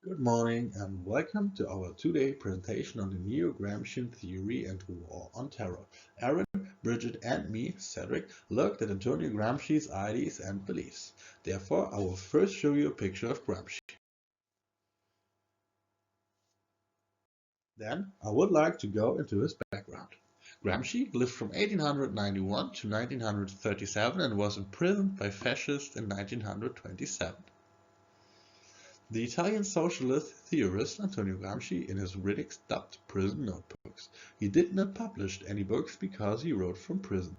Good morning and welcome to our two-day presentation on the Neo-Gramscian theory and war on terror. Aaron, Bridget and me, Cedric, looked at Antonio Gramsci's ideas and beliefs. Therefore, I will first show you a picture of Gramsci. Then, I would like to go into his background. Gramsci lived from 1891 to 1937 and was imprisoned by fascists in 1927. The Italian socialist theorist Antonio Gramsci in his critics dubbed prison notebooks. He did not publish any books because he wrote from prison.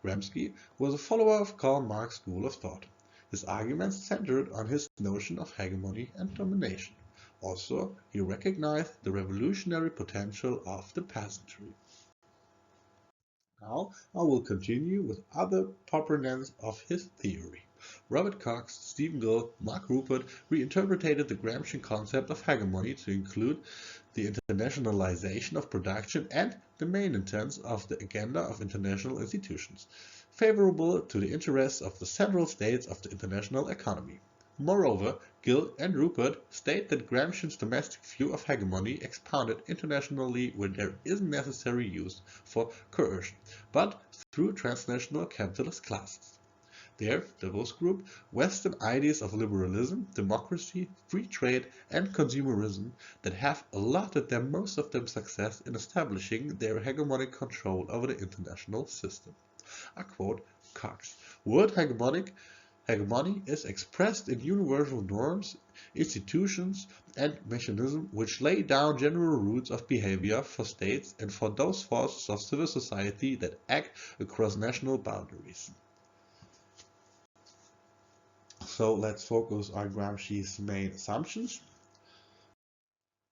Gramsci was a follower of Karl Marx's school of thought. His arguments centered on his notion of hegemony and domination. Also, he recognized the revolutionary potential of the peasantry. Now I will continue with other proponents of his theory. Robert Cox, Stephen Gill, Mark Rupert reinterpreted the Gramscian concept of hegemony to include the internationalization of production and the maintenance of the agenda of international institutions, favorable to the interests of the central states of the international economy. Moreover, Gill and Rupert state that Gramscian's domestic view of hegemony expounded internationally where there is necessary use for coercion, but through transnational capitalist classes. Their Davos group, Western ideas of liberalism, democracy, free trade, and consumerism that have allotted them most of them success in establishing their hegemonic control over the international system. I quote Cox. Word hegemony is expressed in universal norms, institutions, and mechanisms which lay down general rules of behavior for states and for those forces of civil society that act across national boundaries. So let's focus on Gramsci's main assumptions.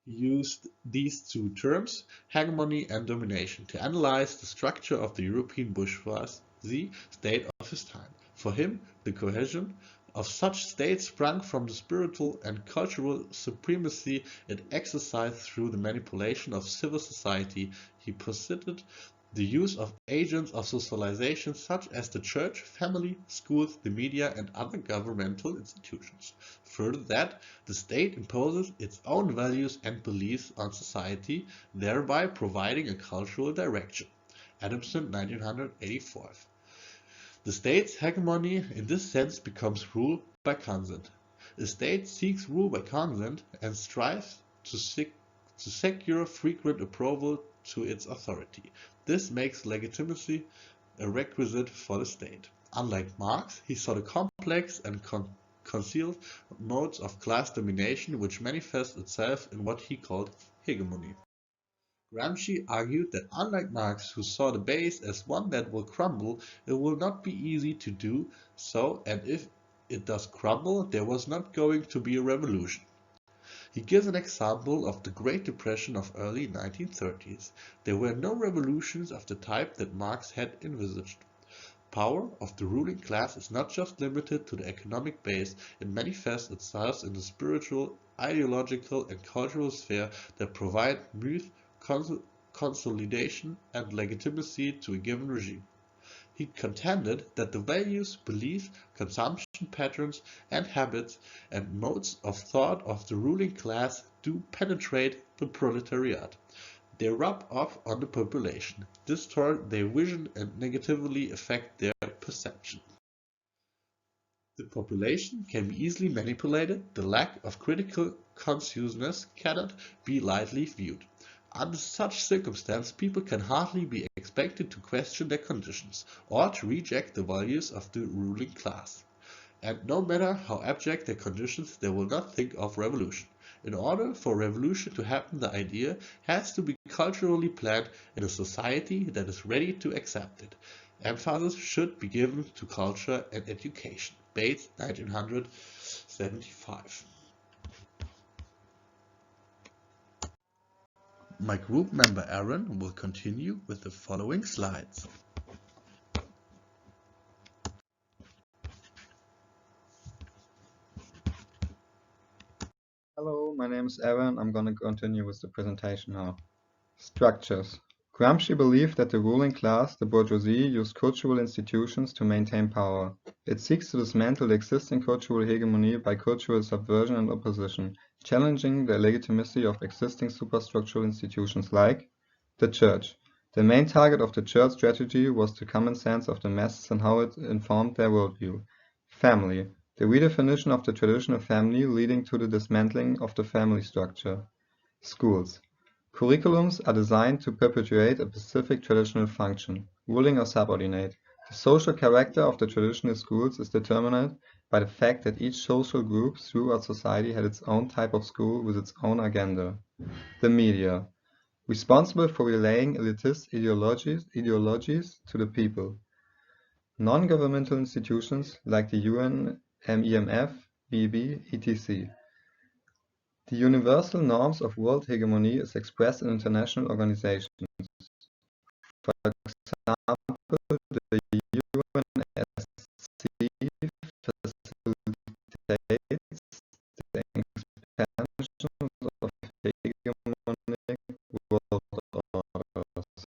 He used these two terms, hegemony and domination, to analyze the structure of the European bourgeoisie state of his time. For him, the cohesion of such states sprang from the spiritual and cultural supremacy it exercised through the manipulation of civil society. He posited the use of agents of socialization such as the church, family, schools, the media, and other governmental institutions. Further that the state imposes its own values and beliefs on society, thereby providing a cultural direction. Adamson, 1984. The state's hegemony in this sense becomes rule by consent. A state seeks rule by consent and strives to secure frequent approval to its authority. This makes legitimacy a requisite for the state. Unlike Marx, he saw the complex and concealed modes of class domination which manifest itself in what he called hegemony. Gramsci argued that unlike Marx, who saw the base as one that will crumble, it will not be easy to do so, and if it does crumble, there was not going to be a revolution. He gives an example of the Great Depression of early 1930s. There were no revolutions of the type that Marx had envisaged. Power of the ruling class is not just limited to the economic base, it manifests itself in the spiritual, ideological, and cultural sphere that provide myth, consolidation, and legitimacy to a given regime. He contended that the values, beliefs, consumption patterns, and habits and modes of thought of the ruling class do penetrate the proletariat. They rub off on the population, distort their vision, and negatively affect their perception. The population can be easily manipulated. The lack of critical consciousness cannot be lightly viewed. Under such circumstances, people can hardly be expected to question their conditions, or to reject the values of the ruling class. And no matter how abject their conditions, they will not think of revolution. In order for revolution to happen, the idea has to be culturally planned in a society that is ready to accept it. Emphasis should be given to culture and education. Bates, 1975. My group member Aaron will continue with the following slides. Hello, my name is Evan. I'm going to continue with the presentation now. Structures. Gramsci believed that the ruling class, the bourgeoisie, used cultural institutions to maintain power. It seeks to dismantle the existing cultural hegemony by cultural subversion and opposition, challenging the legitimacy of existing superstructural institutions like the church. The main target of the church strategy was the common sense of the masses and how it informed their worldview. Family. The redefinition of the traditional family leading to the dismantling of the family structure. Schools. Curriculums are designed to perpetuate a specific traditional function, ruling or subordinate. The social character of the traditional schools is determined by the fact that each social group throughout society had its own type of school with its own agenda. The media, responsible for relaying elitist ideologies to the people. Non-governmental institutions like the UN, MEMF, BB, etc. The universal norms of world hegemony is expressed in international organizations. For example, the UNSC facilitates the expansion of hegemonic world orders.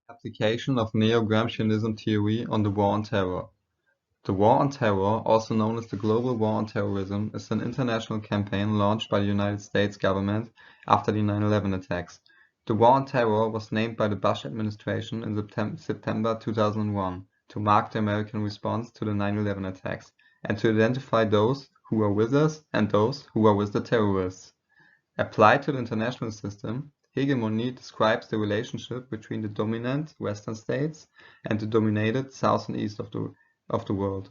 Application of Neo-Gramscianism theory on the war on terror. The War on Terror, also known as the Global War on Terrorism, is an international campaign launched by the United States government after the 9/11 attacks. The War on Terror was named by the Bush administration in September 2001 to mark the American response to the 9/11 attacks and to identify those who are with us and those who are with the terrorists. Applied to the international system, hegemony describes the relationship between the dominant Western states and the dominated South and East of the world.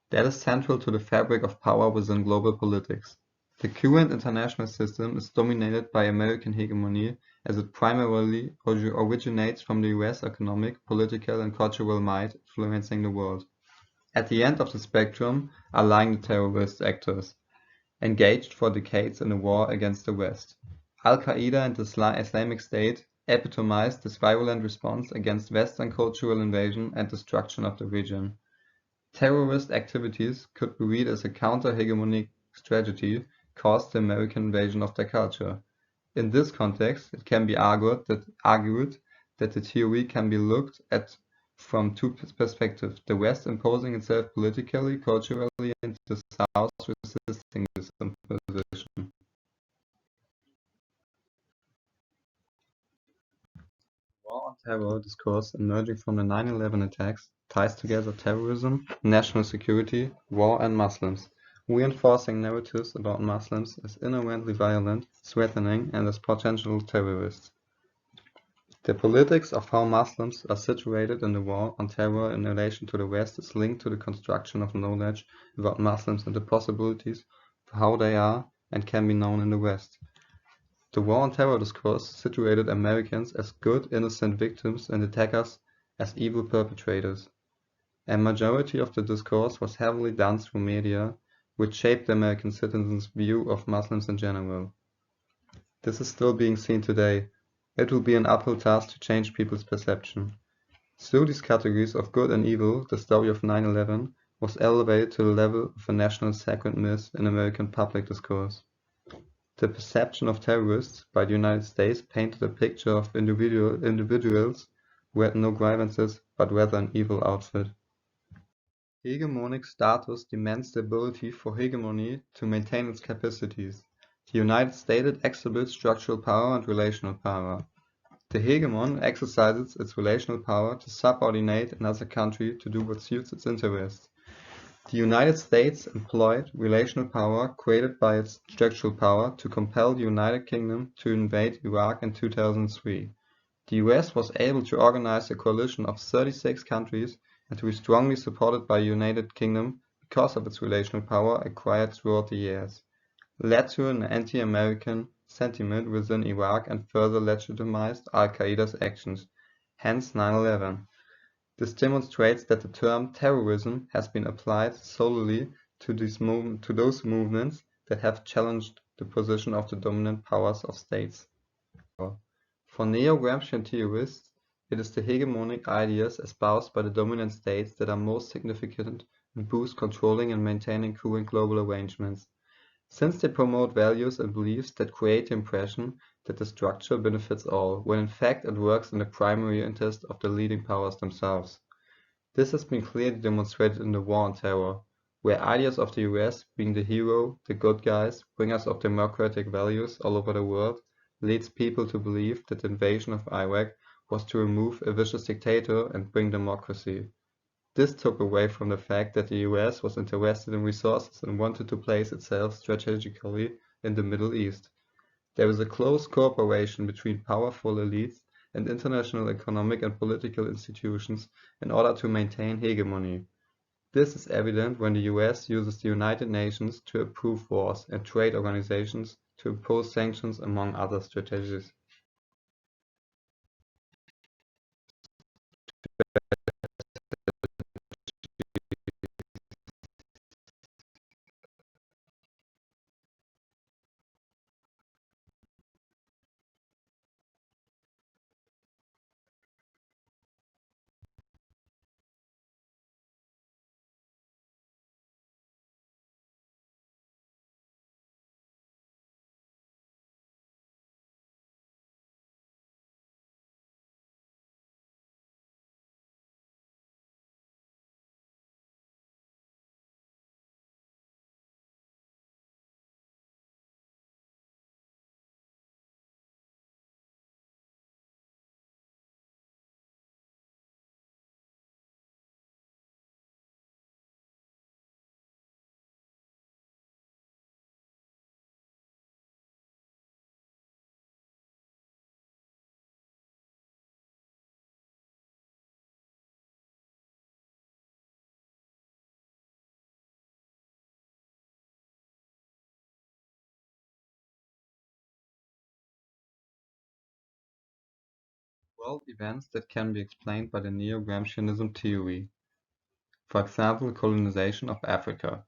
That is central to the fabric of power within global politics. The current international system is dominated by American hegemony as it primarily originates from the US economic, political, and cultural might influencing the world. At the end of the spectrum are lying the terrorist actors, engaged for decades in a war against the West. Al-Qaeda and the Islamic State epitomized this violent response against Western cultural invasion and destruction of the region. Terrorist activities could be read as a counter-hegemonic strategy caused the American invasion of their culture. In this context, it can be argued that the theory can be looked at from two perspectives: the West imposing itself politically, culturally, and the South resisting this imposition. War on terror discourse emerging from the 9/11 attacks ties together terrorism, national security, war, and Muslims, reinforcing narratives about Muslims as inherently violent, threatening, and as potential terrorists. The politics of how Muslims are situated in the war on terror in relation to the West is linked to the construction of knowledge about Muslims and the possibilities for how they are and can be known in the West. The war on terror discourse situated Americans as good, innocent victims and attackers as evil perpetrators. A majority of the discourse was heavily done through media, which shaped the American citizens' view of Muslims in general. This is still being seen today. It will be an uphill task to change people's perception. Through these categories of good and evil, the story of 9/11 was elevated to the level of a national sacred myth in American public discourse. The perception of terrorists by the United States painted a picture of individuals who had no grievances but rather an evil outfit. Hegemonic status demands the ability for hegemony to maintain its capacities. The United States exhibits structural power and relational power. The hegemon exercises its relational power to subordinate another country to do what suits its interests. The United States employed relational power created by its structural power to compel the United Kingdom to invade Iraq in 2003. The US was able to organize a coalition of 36 countries and to be strongly supported by the United Kingdom because of its relational power acquired throughout the years, led to an anti-American sentiment within Iraq and further legitimized Al-Qaeda's actions, hence 9/11. This demonstrates that the term terrorism has been applied solely to those movements that have challenged the position of the dominant powers of states. For Neo-Gramscian theorists, it is the hegemonic ideas espoused by the dominant states that are most significant in both controlling and maintaining current global arrangements, since they promote values and beliefs that create the impression that the structure benefits all, when in fact it works in the primary interest of the leading powers themselves. This has been clearly demonstrated in the War on Terror, where ideas of the US being the hero, the good guys, bringers of democratic values all over the world, leads people to believe that the invasion of Iraq was to remove a vicious dictator and bring democracy. This took away from the fact that the US was interested in resources and wanted to place itself strategically in the Middle East. There is a close cooperation between powerful elites and international economic and political institutions in order to maintain hegemony. This is evident when the US uses the United Nations to approve wars and trade organizations to impose sanctions, among other strategies. World events that can be explained by the Neo-Gramscianism theory. For example, colonization of Africa.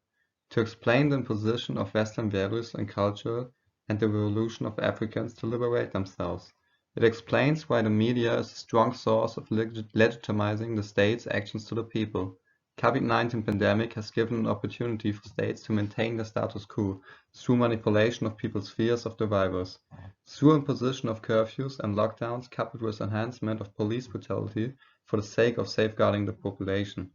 To explain the imposition of Western values and culture and the revolution of Africans to liberate themselves. It explains why the media is a strong source of legitimizing the state's actions to the people. COVID-19 pandemic has given an opportunity for states to maintain their status quo through manipulation of people's fears of the virus. Through imposition of curfews and lockdowns coupled with enhancement of police brutality for the sake of safeguarding the population.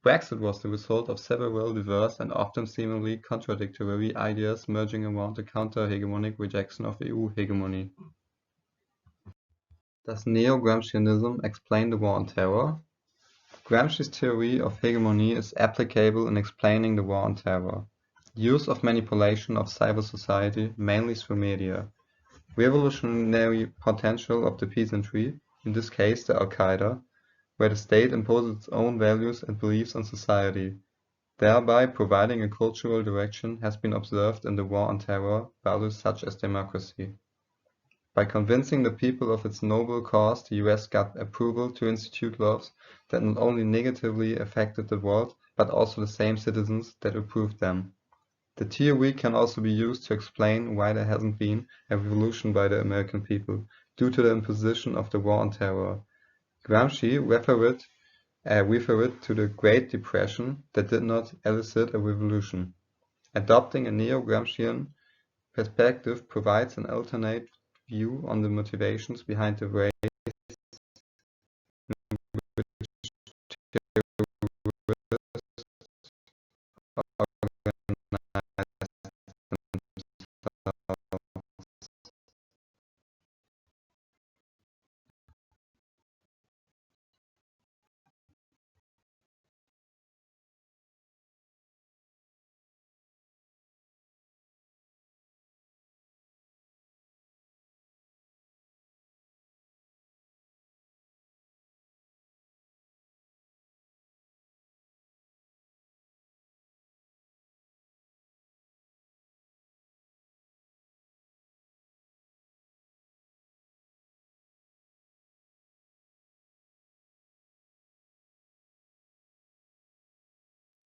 Brexit was the result of several diverse and often seemingly contradictory ideas merging around the counter-hegemonic rejection of EU hegemony. Does Neo-Gramscianism explain the war on terror? Gramsci's theory of hegemony is applicable in explaining the war on terror. Use of manipulation of cyber society, mainly through media. Revolutionary potential of the peasantry, in this case the Al-Qaeda, where the state imposes its own values and beliefs on society, thereby providing a cultural direction, has been observed in the war on terror values such as democracy. By convincing the people of its noble cause, the US got approval to institute laws that not only negatively affected the world, but also the same citizens that approved them. The theory can also be used to explain why there hasn't been a revolution by the American people, due to the imposition of the war on terror. Gramsci referred to the Great Depression that did not elicit a revolution. Adopting a Neo-Gramscian perspective provides an alternate view on the motivations behind the way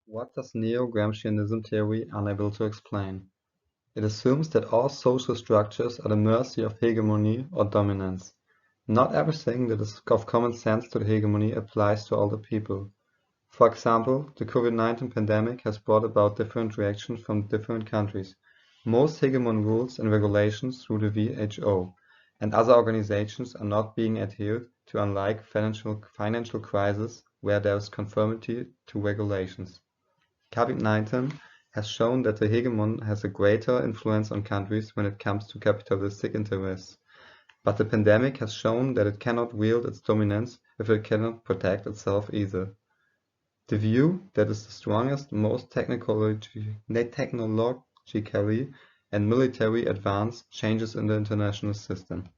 What does Neo-Gramscianism theory unable to explain? It assumes that all social structures are the mercy of hegemony or dominance. Not everything that is of common sense to the hegemony applies to all the people. For example, the COVID-19 pandemic has brought about different reactions from different countries. Most hegemon rules and regulations through the WHO and other organizations are not being adhered to, unlike financial crisis where there is conformity to regulations. COVID-19 has shown that the hegemon has a greater influence on countries when it comes to capitalistic interests. But the pandemic has shown that it cannot wield its dominance if it cannot protect itself either. The view that is the strongest, most technologically and military advanced changes in the international system.